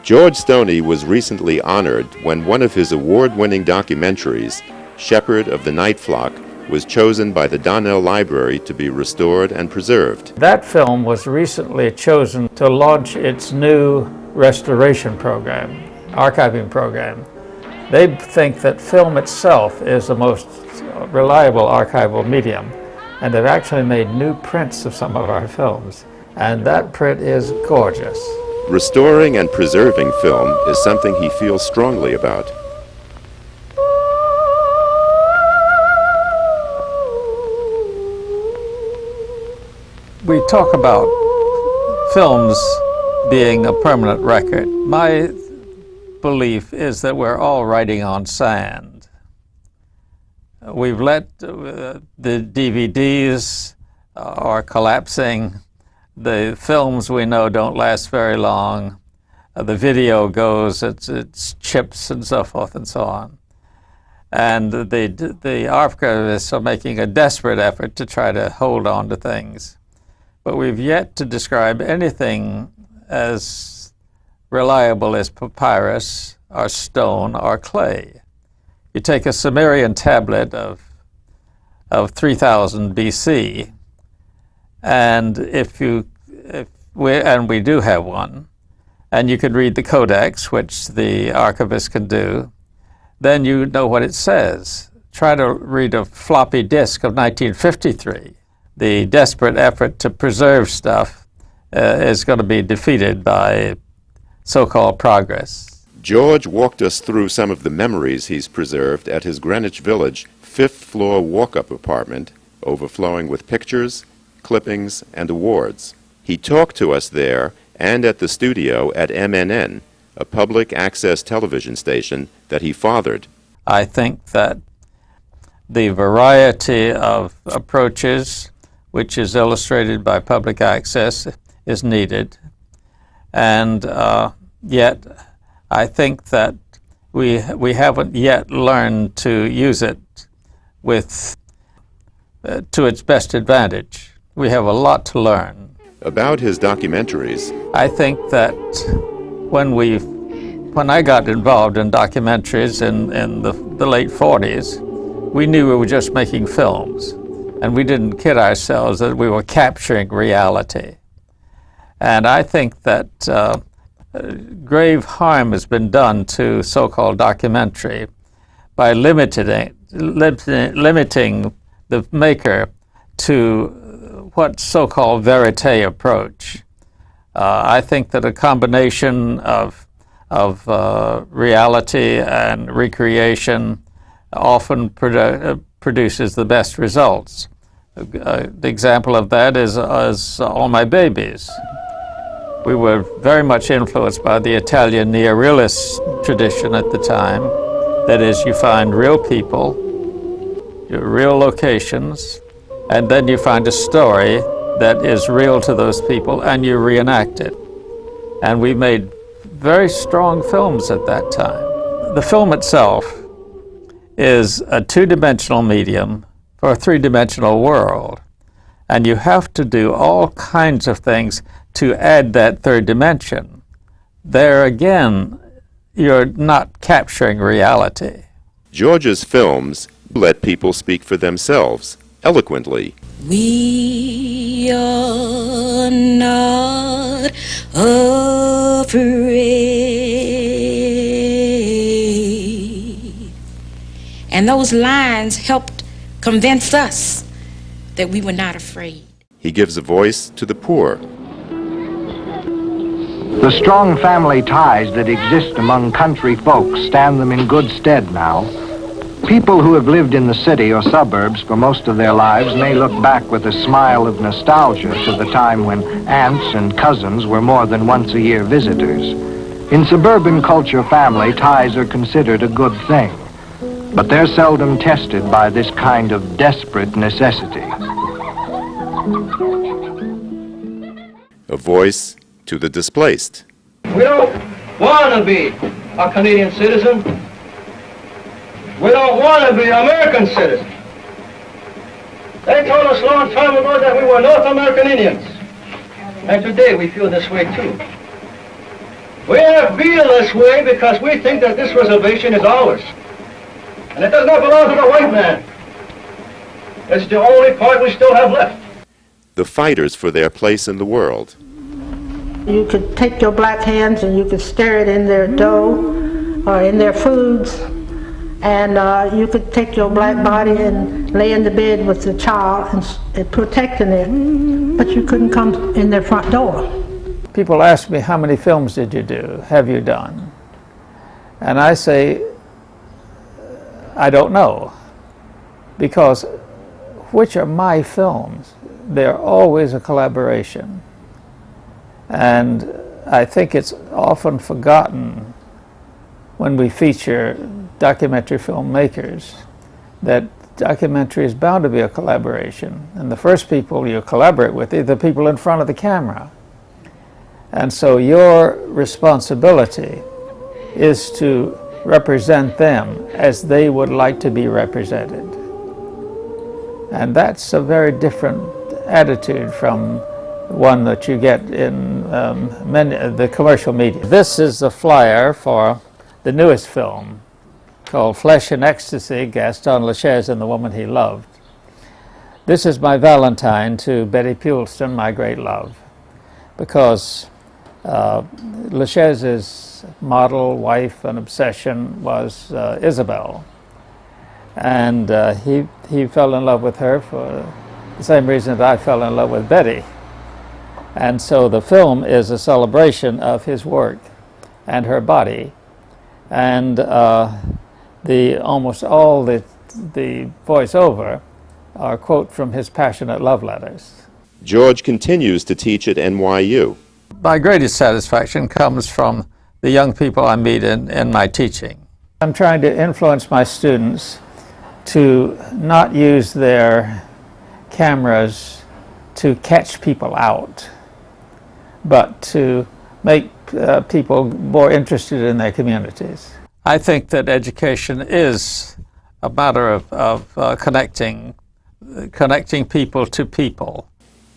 George Stoney was recently honored when one of his award-winning documentaries, Shepherd of the Night Flock, was chosen by the Donnell Library to be restored and preserved. That film was recently chosen to launch its new restoration program, archiving program. They think that film itself is the most reliable archival medium, and they've actually made new prints of some of our films, and that print is gorgeous. Restoring and preserving film is something he feels strongly about. We talk about films being a permanent record. My belief is that we're all writing on sand. We've let the DVDs are collapsing. The films we know don't last very long. The video goes, it's chips and so forth and so on. And the archivists are making a desperate effort to try to hold on to things. But we've yet to describe anything as reliable as papyrus or stone or clay. You take a Sumerian tablet of 3000 BC, and we do have one, and you could read the codex, which the archivist can do, then you know what it says. Try to read a floppy disk of 1953. The desperate effort to preserve stuff is going to be defeated by so-called progress. George walked us through some of the memories he's preserved at his Greenwich Village fifth-floor walk-up apartment, overflowing with pictures, clippings, and awards. He talked to us there and at the studio at MNN, a public access television station that he fathered. I think that the variety of approaches, which is illustrated by public access, is needed. And yet, I think that we haven't yet learned to use it to its best advantage. We have a lot to learn. About his documentaries, I think that when I got involved in documentaries in the late 40s, we knew we were just making films. And we didn't kid ourselves that we were capturing reality. And I think that grave harm has been done to so-called documentary by limiting the maker to what so-called verite approach. I think that a combination of reality and recreation often produces the best results. The example of that is All My Babies. We were very much influenced by the Italian neorealist tradition at the time. That is, you find real people, real locations, and then you find a story that is real to those people and you reenact it. And we made very strong films at that time. The film itself is a two-dimensional medium for a three-dimensional world. And you have to do all kinds of things to add that third dimension. There again, you're not capturing reality. George's films let people speak for themselves, eloquently. We are not afraid. And those lines helped convince us that we were not afraid. He gives a voice to the poor. The strong family ties that exist among country folks stand them in good stead now. People who have lived in the city or suburbs for most of their lives may look back with a smile of nostalgia to the time when aunts and cousins were more than once-a-year visitors. In suburban culture, family ties are considered a good thing, but they're seldom tested by this kind of desperate necessity. A voice to the displaced. We don't want to be a Canadian citizen. We don't want to be American citizens. They told us a long time ago that we were North American Indians. And today we feel this way too. We have feel this way because we think that this reservation is ours. And it does not belong to the white man. It's the only part we still have left. The fighters for their place in the world. You could take your black hands and you could stir it in their dough or in their foods, and you could take your black body and lay in the bed with the child and protecting it, but you couldn't come in their front door. People ask me, how many films did you do, have you done? And I say, I don't know, because which are my films? They're always a collaboration. And I think it's often forgotten when we feature documentary filmmakers that documentary is bound to be a collaboration. And the first people you collaborate with are the people in front of the camera. And so your responsibility is to represent them as they would like to be represented. And that's a very different attitude from one that you get in the commercial media. This is the flyer for the newest film called Flesh and Ecstasy, Gaston Lachaise and the Woman He Loved. This is my Valentine to Betty Pulston, my great love, because Lachaise's model, wife, and obsession was Isabel. And he fell in love with her for the same reason that I fell in love with Betty. And so the film is a celebration of his work and her body. And almost all the voiceover are quote from his passionate love letters. George continues to teach at NYU. My greatest satisfaction comes from the young people I meet in my teaching. I'm trying to influence my students to not use their cameras to catch people out, but to make people more interested in their communities. I think that education is a matter of connecting people to people.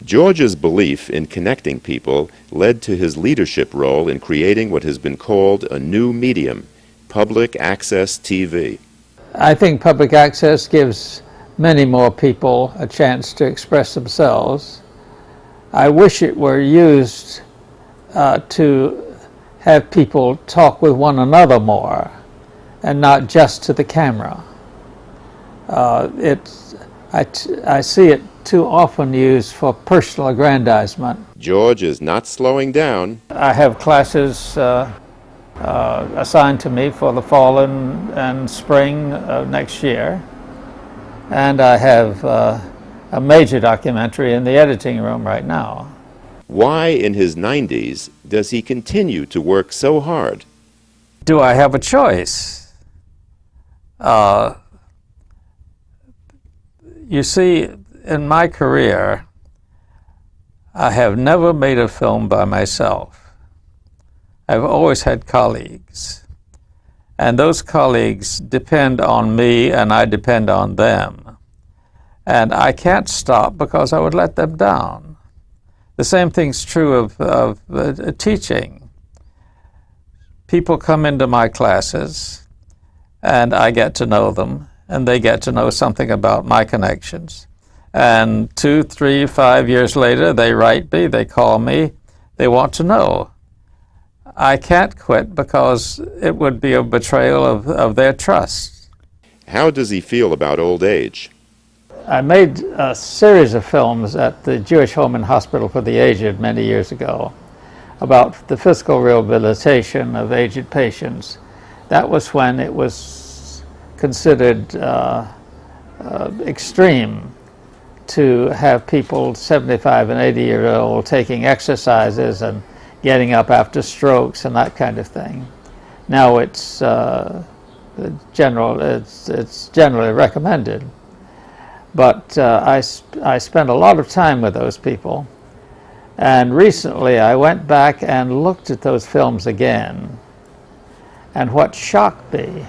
George's belief in connecting people led to his leadership role in creating what has been called a new medium, public access TV. I think public access gives many more people a chance to express themselves. I wish it were used to have people talk with one another more and not just to the camera. I see it too often used for personal aggrandizement. George is not slowing down. I have classes assigned to me for the fall and spring of next year, and I have a major documentary in the editing room right now. Why in his 90s does he continue to work so hard? Do I have a choice? You see, in my career, I have never made a film by myself. I've always had colleagues. And those colleagues depend on me and I depend on them. And I can't stop because I would let them down. The same thing's true of teaching. People come into my classes and I get to know them and they get to know something about my connections. And 2, 3, 5 years later, they write me, they call me, they want to know. I can't quit because it would be a betrayal of their trust. How does he feel about old age? I made a series of films at the Jewish Home and Hospital for the Aged many years ago about the physical rehabilitation of aged patients. That was when it was considered extreme to have people 75 and 80 years old taking exercises and getting up after strokes and that kind of thing. Now it's generally recommended. But I spent a lot of time with those people. And recently I went back and looked at those films again. And what shocked me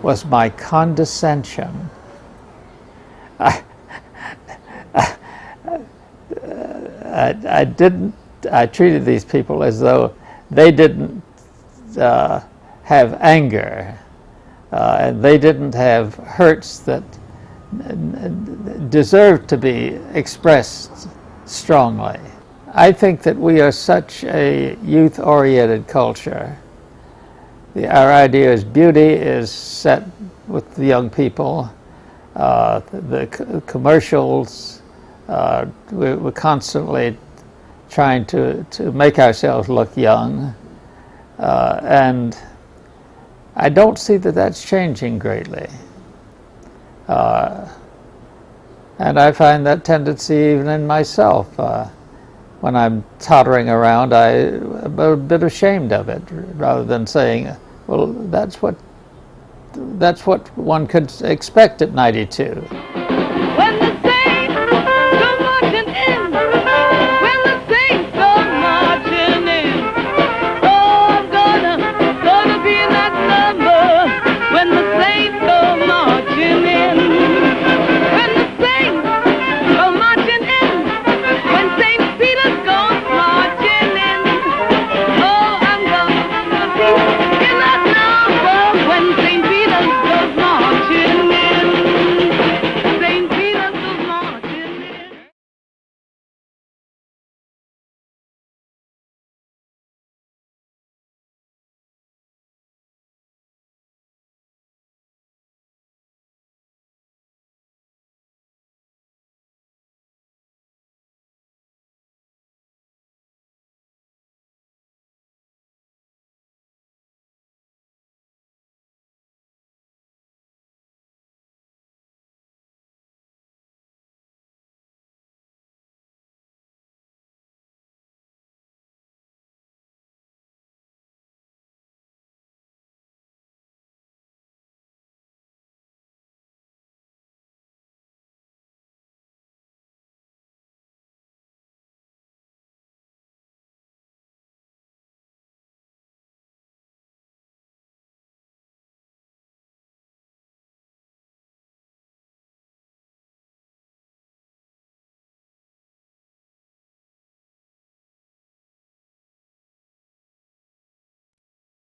was my condescension. I treated these people as though they didn't have anger, and they didn't have hurts that deserved to be expressed strongly. I think that we are such a youth-oriented culture. Our idea is beauty is set with the young people. The commercials, we're constantly trying to make ourselves look young, and I don't see that that's changing greatly. And I find that tendency even in myself. When I'm tottering around, I'm a bit ashamed of it, rather than saying, well, that's what one could expect at 92.